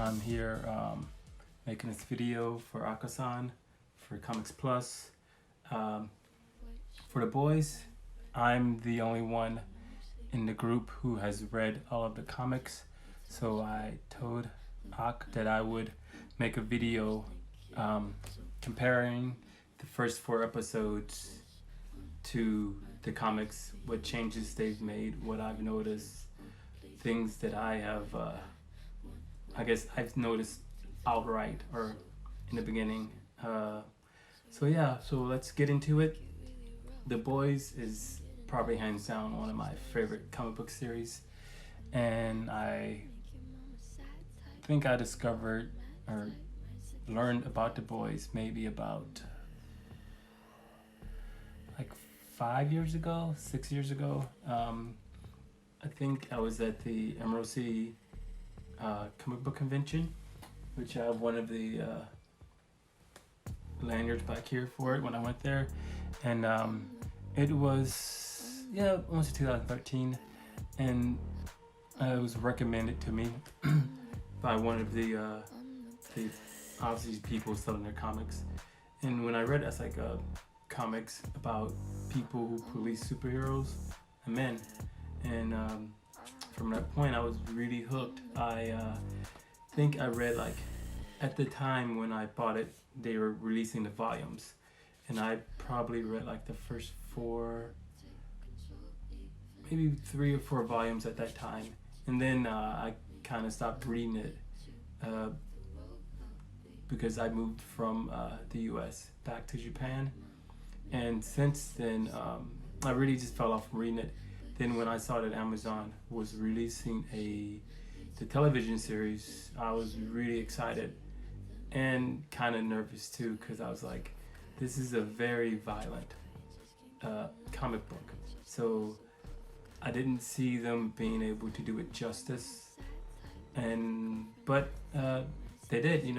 I'm here making this video for Akasan, for Comics Plus. For the boys, I'm the only one in the group who has read all of the comics, so I told Ak that I would make a video comparing the first 4 episodes to the comics, what changes they've made, what I've noticed, things that I have, I guess I've noticed outright or in the beginning. So let's get into it. The Boys is probably hands down one of my favorite comic book series, and I think I discovered or learned about The Boys maybe about like 5 years ago, 6 years ago. I think I was at the Emerald City comic book convention, which I have one of the lanyards back here for it when I went there, and it was almost 2013, and it was recommended to me by one of the obviously people selling their comics. And when I read it, it's like comics about people who police superheroes and men, and from that point I was really hooked. I think I read, like, at the time when I bought it, they were releasing the volumes, and I probably read like the first 4, maybe 3 or 4 volumes at that time, and then I kind of stopped reading it because I moved from the US back to Japan, and since then I really just fell off from reading it. Then when I saw that Amazon was releasing the television series, I was really excited and kind of nervous too, because I was like, this is a very violent comic book, so I didn't see them being able to do it justice, but they did, in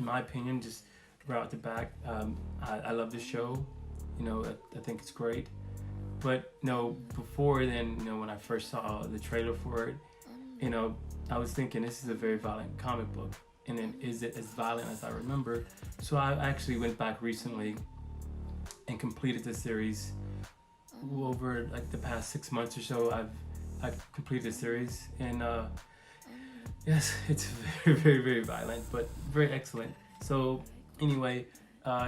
my opinion, just right out the back. I love the show, I think it's great, but before then, when I first saw the trailer for it, I was thinking this is a very violent comic book, and then is it as violent as I remember? So I actually went back recently and completed the series. Over like the past 6 months or so, I've completed the series, and yes, it's very, very, very violent, but very excellent. So anyway,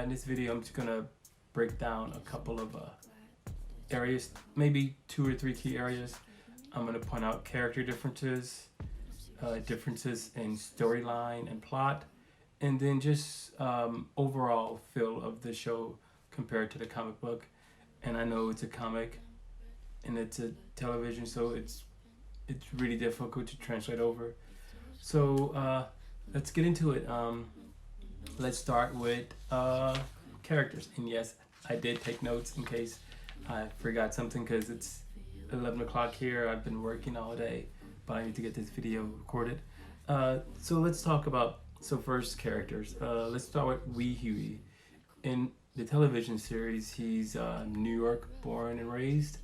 in this video, I'm just gonna break down a couple of areas, maybe 2 or 3 key areas. I'm gonna point out character differences, differences in storyline and plot, and then just overall feel of the show compared to the comic book. And I know it's a comic and it's a television, so it's really difficult to translate over. So let's get into it. Let's start with characters. And yes, I did take notes in case I forgot something, because it's 11 o'clock here. I've been working all day, but I need to get this video recorded. So let's talk about, first, characters. Let's start with Wee Huey. In the television series, he's New York born and raised,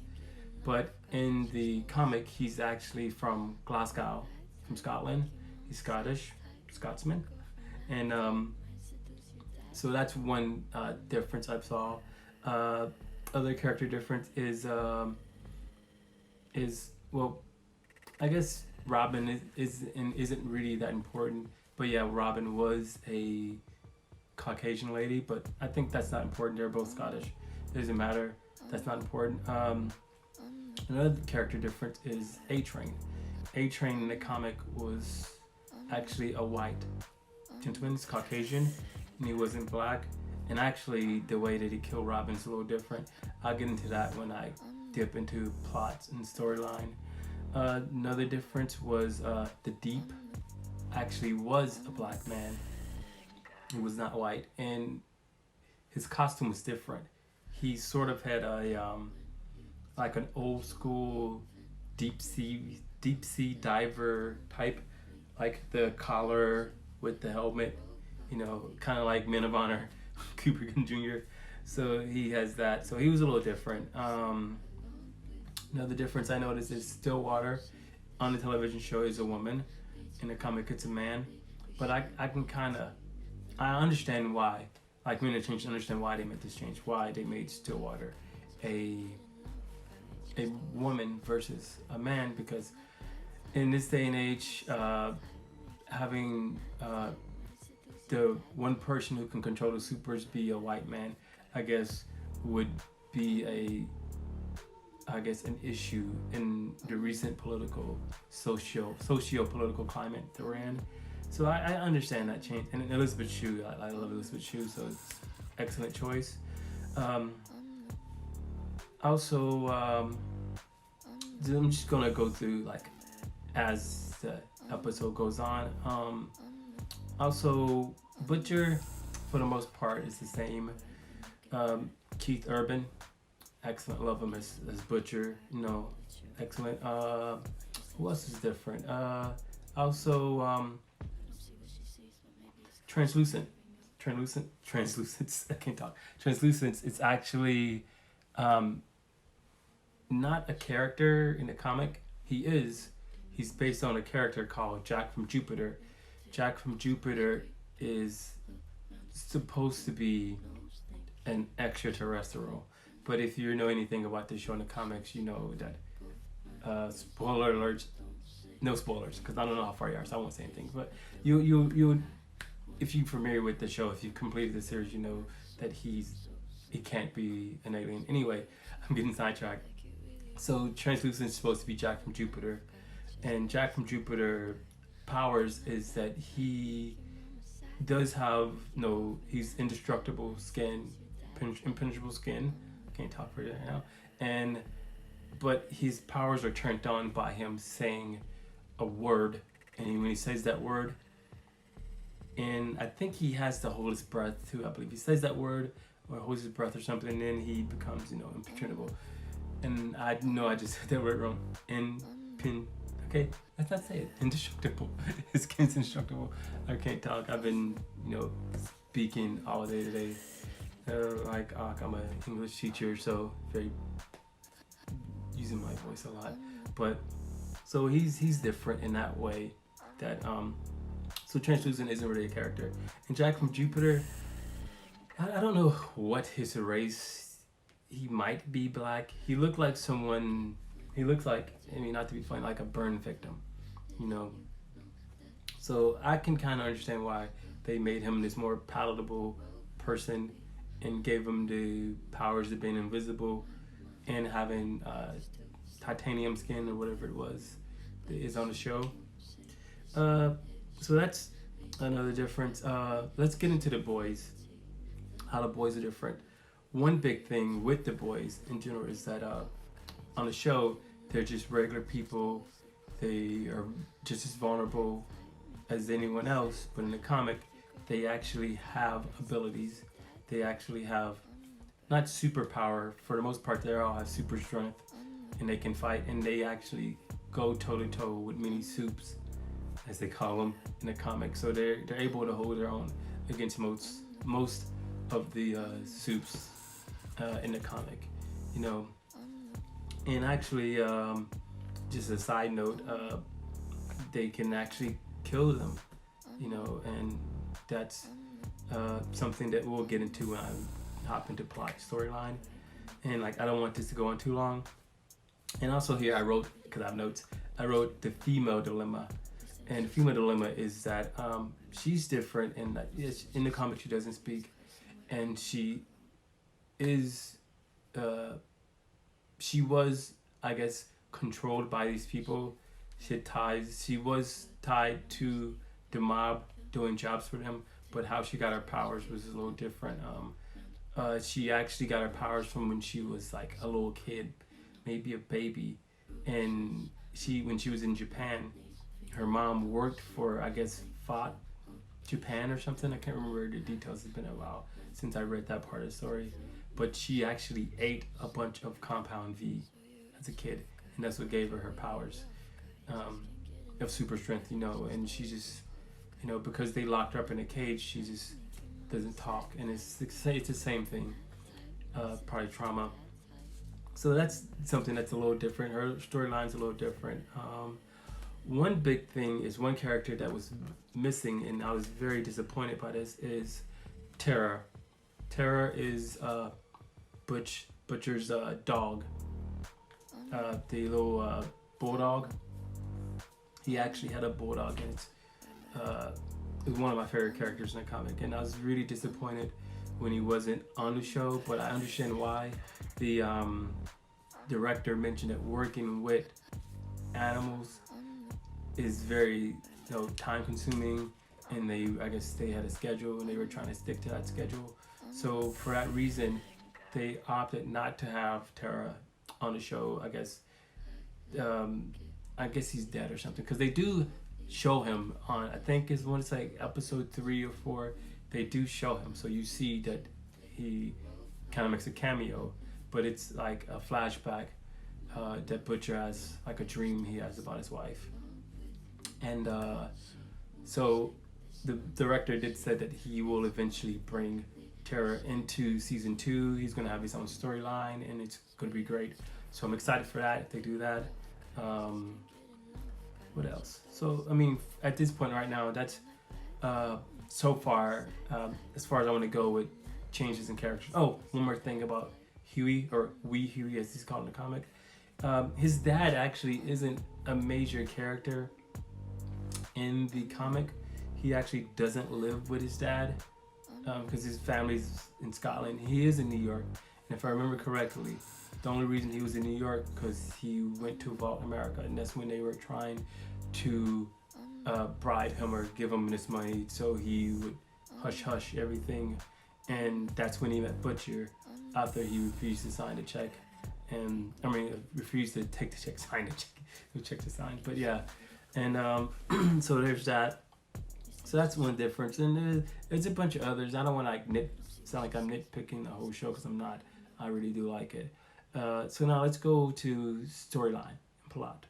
but in the comic, he's actually from Glasgow, from Scotland. He's Scotsman, and so that's one difference I saw. Other character difference is well, I guess Robin isn't really that important, but yeah, Robin was a Caucasian lady, but I think that's not important. They're both Scottish. It doesn't matter. That's not important. Another character difference is A-Train. A-Train in the comic was actually a white gentleman. He's Caucasian, and he wasn't black. And actually, the way that he killed Robin is a little different. I'll get into that when I dip into plots and storyline. Another difference was the Deep actually was a black man. He was not white, and his costume was different. He sort of had a like an old school deep sea diver type, like the collar with the helmet, kind of like Men of Honor, Cooper Jr. So he has that. So he was a little different. Another difference I noticed is Stillwater on the television show is a woman, in the comic it's a man, but I can kind of, I understand why. Like when they changed, understand why they made this change, why they made Stillwater a woman versus a man, because in this day and age, having the one person who can control the supers be a white man, I guess would be an issue in the recent socio-political climate that we're in. So I understand that change. And Elizabeth Shue, I love Elizabeth Shue, so it's excellent choice. Also, I'm just gonna go through like as the episode goes on. Also, Butcher, for the most part, is the same. Keith Urban, excellent. Love him as Butcher. You know, excellent. Who else is different? Also, Translucent. I can't talk. Translucent. It's actually not a character in the comic. He's based on a character called Jack from Jupiter. Jack from Jupiter is supposed to be an extraterrestrial, but if you know anything about the show in the comics, you know that spoiler alerts, no spoilers, because I don't know how far you are, so I won't say anything. But you if you're familiar with the show, if you've completed the series, you know that he can't be an alien. Anyway, I'm getting sidetracked. So Translucent is supposed to be Jack from Jupiter, and Jack from Jupiter powers is that he does have he's indestructible skin, impenetrable skin. I can't talk for you now. But his powers are turned on by him saying a word, and when he says that word, and I think he has to hold his breath too. I believe he says that word or holds his breath or something, and then he becomes impenetrable. And I know I just said that word wrong. Okay, let's not say it. Indestructible. His skin's indestructible. I can't talk. I've been speaking all day today. I'm an English teacher, so very using my voice a lot. But so he's different in that way. That so Translucent isn't really a character. And Jack from Jupiter, I don't know what his race. He might be black. He looked like someone. He looks like, not to be funny, like a burn victim, So I can kind of understand why they made him this more palatable person and gave him the powers of being invisible and having titanium skin or whatever it was that is on the show. So that's another difference. Let's get into the boys. How the boys are different. One big thing with the boys in general is that on the show, they're just regular people. They are just as vulnerable as anyone else. But in the comic, they actually have abilities. They actually have, not superpower. For the most part, they all have super strength. And they can fight. And they actually go toe-to-toe with mini soups, as they call them in the comic. So they're able to hold their own against most of the soups in the comic. And actually, just a side note, they can actually kill them, and that's something that we'll get into when I hop into plot storyline. And I don't want this to go on too long. And also here I wrote, because I have notes, I wrote the female dilemma. And the female dilemma is that she's different, and in the comic she doesn't speak, and she is. She was, I guess, controlled by these people. She was tied to the mob doing jobs for them, but how she got her powers was a little different. She actually got her powers from when she was like a little kid, maybe a baby. And when she was in Japan, her mom worked for, I guess, fought Japan or something. I can't remember the details. It's been a while since I read that part of the story. But she actually ate a bunch of Compound V as a kid, and that's what gave her powers of super strength, and she just, because they locked her up in a cage, she just doesn't talk, and it's the same thing, probably trauma. So that's something that's a little different. Her storyline's a little different. one big thing is one character that was missing, and I was very disappointed by this, is Terra. Terra is Butcher's dog, the little bulldog. He actually had a bulldog, and it was one of my favorite characters in the comic, and I was really disappointed when he wasn't on the show, but I understand why. The director mentioned that working with animals is very time consuming, and I guess they had a schedule and they were trying to stick to that schedule. So for that reason, they opted not to have Terra on the show. I guess he's dead or something, because they do show him on, I think it's when it's like episode 3 or 4, they do show him, so you see that he kind of makes a cameo, but it's like a flashback that Butcher has, like a dream he has about his wife. And so the director did say that he will eventually bring Terra into season 2. He's going to have his own storyline, and it's going to be great. So I'm excited for that, if they do that. What else? So, I mean, at this point right now, that's so far, as far as I want to go with changes in characters. Oh, one more thing about Huey, or Wee Huey as he's called in the comic. His dad actually isn't a major character in the comic. He actually doesn't live with his dad because his family's in Scotland. He is in New York, and if I remember correctly, the only reason he was in New York because he went to Vault America, and that's when they were trying to bribe him or give him this money so he would hush everything, and that's when he met Butcher after he refused to sign the check, and refused to take the check, sign the check, the check to sign. But yeah, and so there's that. So that's one difference, and there's a bunch of others. I don't want to sound like I'm nitpicking the whole show, because I'm not. I really do like it. So now let's go to storyline and plot.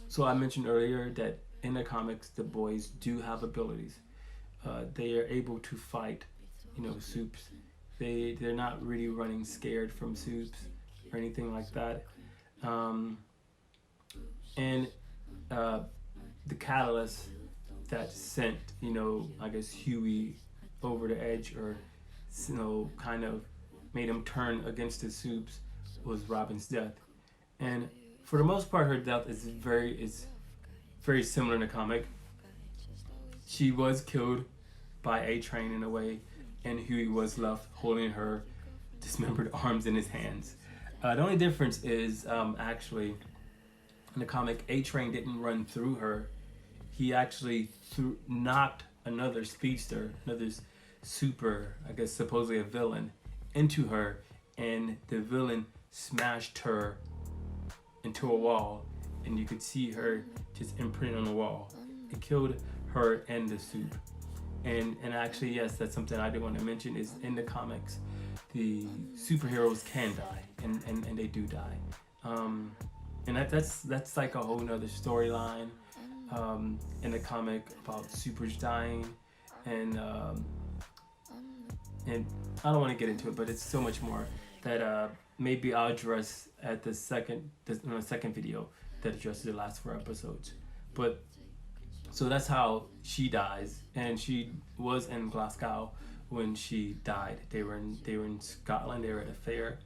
So I mentioned earlier that in the comics, the boys do have abilities. They are able to fight, Supes. They're not really running scared from Supes or anything like that. And the catalyst that sent, I guess Huey over the edge, or kind of made him turn against the Supes, was Robin's death. And for the most part, her death is very similar in the comic. She was killed by A-Train in a way, and Huey was left holding her dismembered arms in his hands. The only difference is actually in the comic, A-Train didn't run through her. He actually knocked another speedster, another super, I guess supposedly a villain, into her, and the villain smashed her into a wall, and you could see her just imprinted on the wall. It killed her and the Supe. And actually, yes, that's something I did want to mention, is in the comics, the superheroes can die, and they do die. And that's like a whole nother storyline in the comic about supers dying, and I don't want to get into it, but it's so much more that maybe I'll address at the second video that addresses the last 4 episodes. But so that's how she dies, and she was in Glasgow when she died. They were in Scotland. They were at a fair.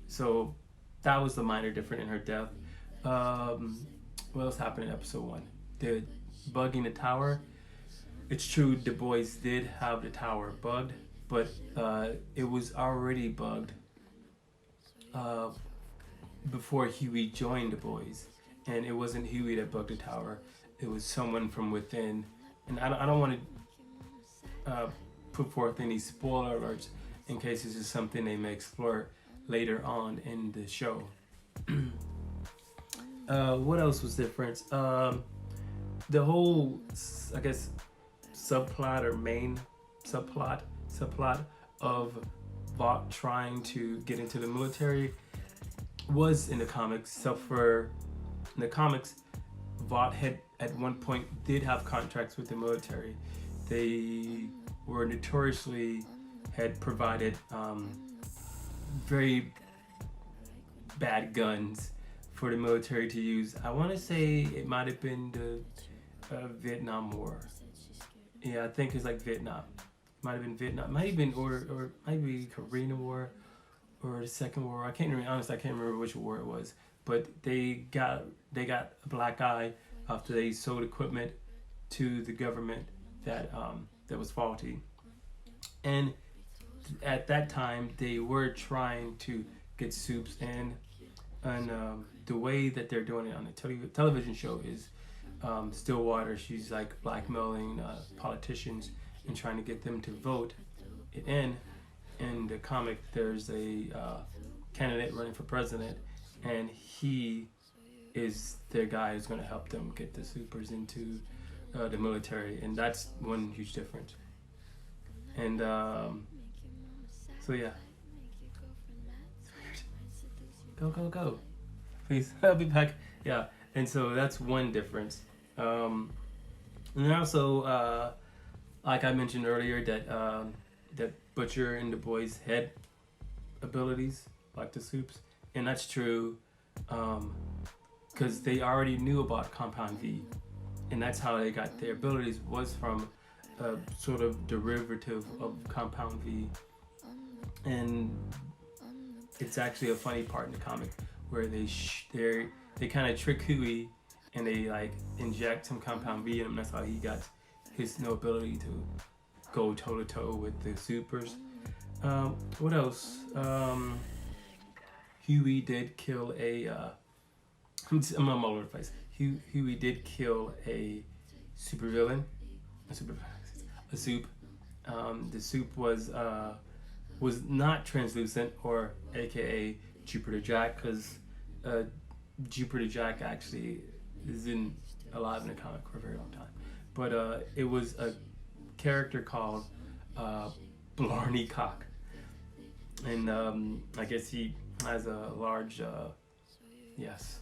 So that was the minor difference in her death. What else happened in episode 1? The bugging the tower. It's true, the boys did have the tower bugged, but it was already bugged before Huey joined the boys, and it wasn't Huey that bugged the tower. It was someone from within, and I don't want to put forth any spoiler alerts in case this is something they may explore later on in the show. What else was different? The whole, I guess, subplot or main subplot of Vought trying to get into the military was in the comics. So for in the comics, Vought had at one point did have contracts with the military. They were notoriously had provided very bad guns for the military to use. I want to say it might have been the Vietnam War. Yeah, I think it's like Vietnam. Might have been Vietnam. Might have been or might be Korean War or the Second War. I can't remember. Honestly, I can't remember which war it was. But they got a black eye after they sold equipment to the government that was faulty. And at that time, they were trying to get soups in, and the way that they're doing it on the television show is Stillwater. She's like blackmailing politicians and trying to get them to vote it in. In the comic, there's a candidate running for president, and he is their guy who's going to help them get the supers into the military, and that's one huge difference. And so yeah, it's weird. Go. Please, I'll be back. Yeah, and so that's one difference. And then also, like I mentioned earlier, that Butcher and the boys had abilities like the soups, and that's true, because they already knew about Compound V, and that's how they got their abilities, was from a sort of derivative of Compound V. And it's actually a funny part in the comic where they kind of trick Huey and they like inject some Compound V in him. That's how he got his ability to go toe to toe with the supers. What else? Huey did kill a. I'm all over the place. Huey did kill a supervillain, a soup. The soup was not translucent, or AKA Jupiter Jack, because Jupiter Jack actually isn't alive in the comic for a very long time. But it was a character called Blarney Cock, and I guess he has a large yes,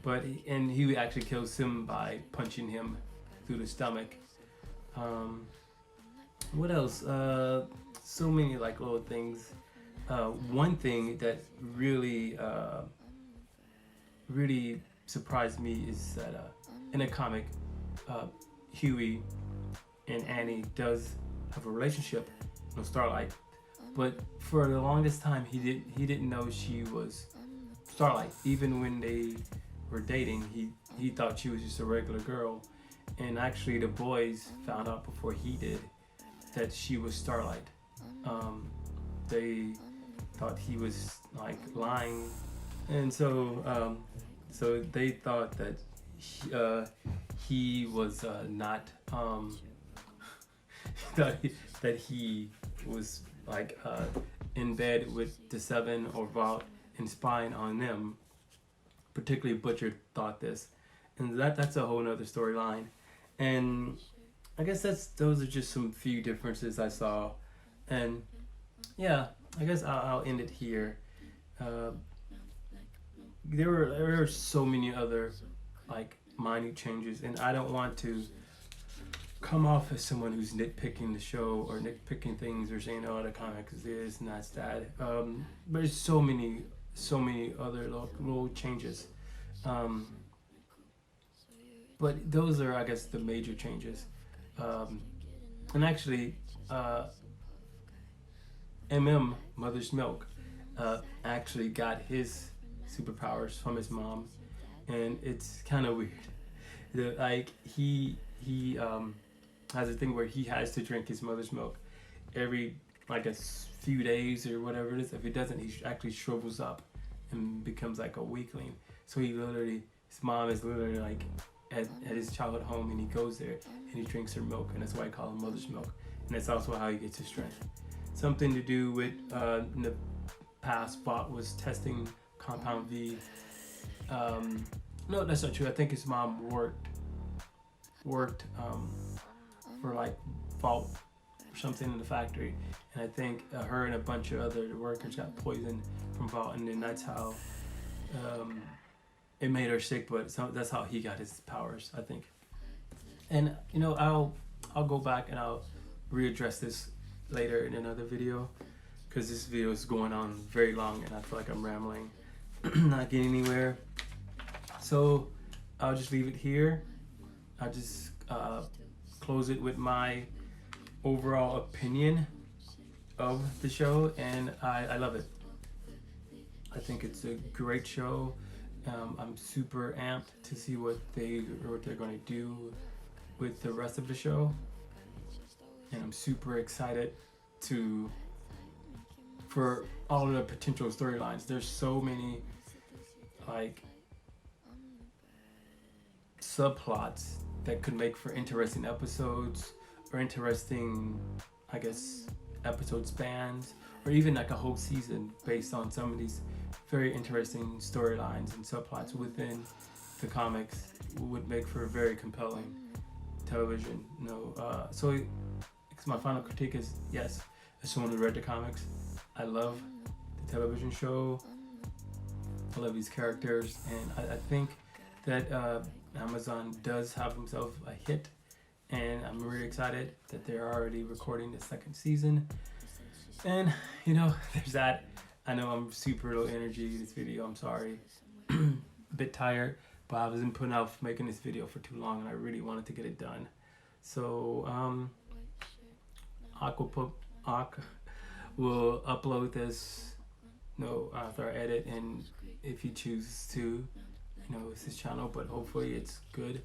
but he actually kills him by punching him through the stomach. What else? So many like little things. One thing that really surprised me is that in a comic, Huey and Annie does have a relationship with Starlight, but for the longest time he didn't know she was Starlight. Even when they were dating, he thought she was just a regular girl, and actually the boys found out before he did that she was Starlight. They thought he was like lying, and so they thought that he was not that he was like in bed with the Seven or Vault and spying on them. Particularly Butcher thought this, and that's a whole nother storyline. And I guess those are just some few differences I saw, and yeah, I guess I'll end it here. There were so many other like minute changes, and I don't want to come off as someone who's nitpicking the show or nitpicking things or saying, oh, the comic is this and that's that. But there's so many other little changes. But those are, I guess, the major changes. And actually, Mother's Milk, actually got his superpowers from his mom, and it's kind of weird. Like he has a thing where he has to drink his mother's milk every like a few days or whatever it is. If he doesn't, he actually shrivels up and becomes like a weakling. So his mom is literally like at his childhood home, and he goes there and he drinks her milk, and that's why I call him Mother's Milk. And that's also how he gets his strength. Something to do with in the past, Bot was testing Compound V. No, that's not true. I think his mom worked for like Vault or something in the factory, and I think her and a bunch of other workers got poisoned from Vault, and then that's how it made her sick. But that's how he got his powers, I think. And I'll go back and I'll readdress this later in another video, because this video is going on very long and I feel like I'm rambling, not getting anywhere. So I'll just leave it here. I'll just close it with my overall opinion of the show, and I love it. I think it's a great show. I'm super amped to see what they're going to do with the rest of the show, and I'm super excited to for all of the potential storylines. There's so many like subplots that could make for interesting episodes or interesting, I guess, episode spans, or even like a whole season based on some of these very interesting storylines and subplots within the comics would make for a very compelling television. So my final critique is, yes, as someone who read the comics, I love the television show. I love these characters, and I think that Amazon does have themselves a hit, and I'm really excited that they're already recording the second season. And there's that. I know I'm super low energy this video, I'm sorry. A bit tired, but I wasn't putting off making this video for too long, and I really wanted to get it done. So Ak will upload this after I edit, and if he chooses to, it's his channel, but hopefully it's good.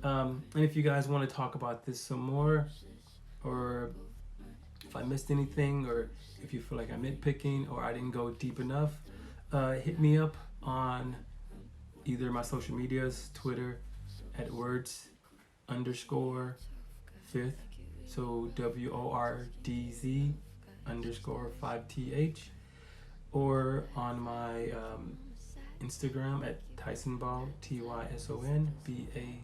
And if you guys want to talk about this some more, or if I missed anything, or if you feel like I'm nitpicking or I didn't go deep enough, hit me up on either my social medias, Twitter at words_fifth, so WORDZ_5TH, or on my Instagram at TysonBall, TysonBall14,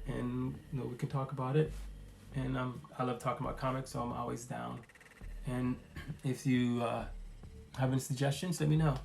and we can talk about it. And I love talking about comics, so I'm always down. And if you have any suggestions, let me know.